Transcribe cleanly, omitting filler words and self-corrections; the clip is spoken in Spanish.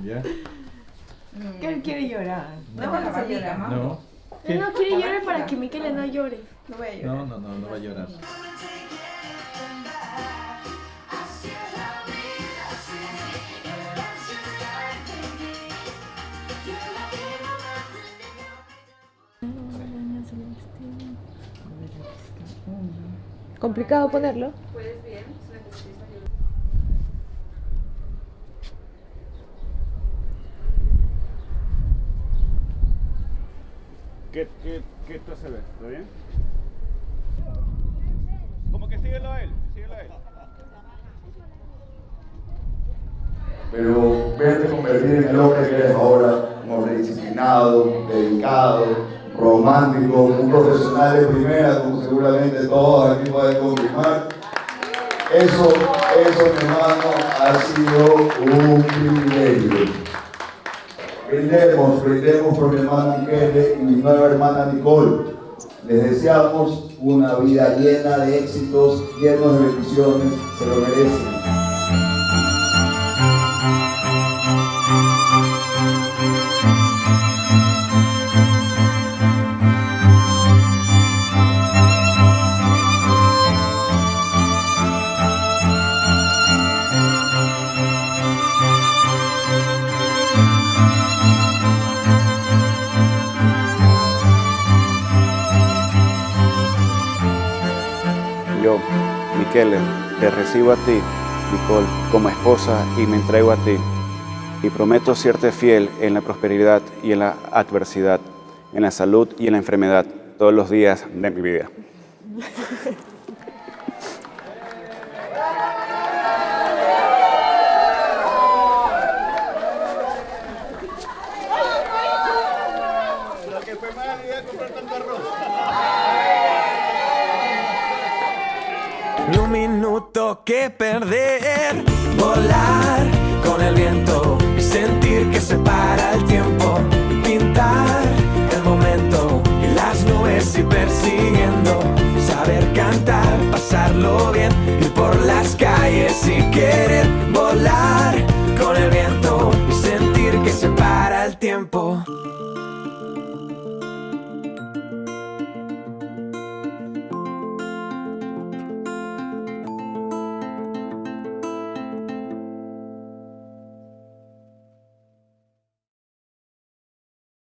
¿Ya? Que él quiere llorar. No vamos a llorar, mamá. No. Él no quiere llorar para que Miquel no llore. No voy a llorar. No va a llorar. ¿Complicado ponerlo? Puedes bien, se necesita ayuda. ¿Qué esto se ve? ¿Todo bien? Como que síguelo a él, síguelo a él. Pero verte convertir en el hombre que eres ahora, un hombre disciplinado, dedicado, romántico, un profesional de primera, como seguramente todos aquí pueden confirmar. Eso, mi hermano, ha sido un privilegio. Brindemos por mi hermano Miquel y mi nueva hermana Nicole. Les deseamos una vida llena de éxitos, llenos de bendiciones, se lo merecen. Yo, Miquel, te recibo a ti, Nicole, como esposa y me entrego a ti. Y prometo serte fiel en la prosperidad y en la adversidad, en la salud y en la enfermedad, todos los días de mi vida. Ni un minuto que perder, volar con el viento y sentir que se para el tiempo, pintar el momento y las nubes y persiguiendo, saber cantar, pasarlo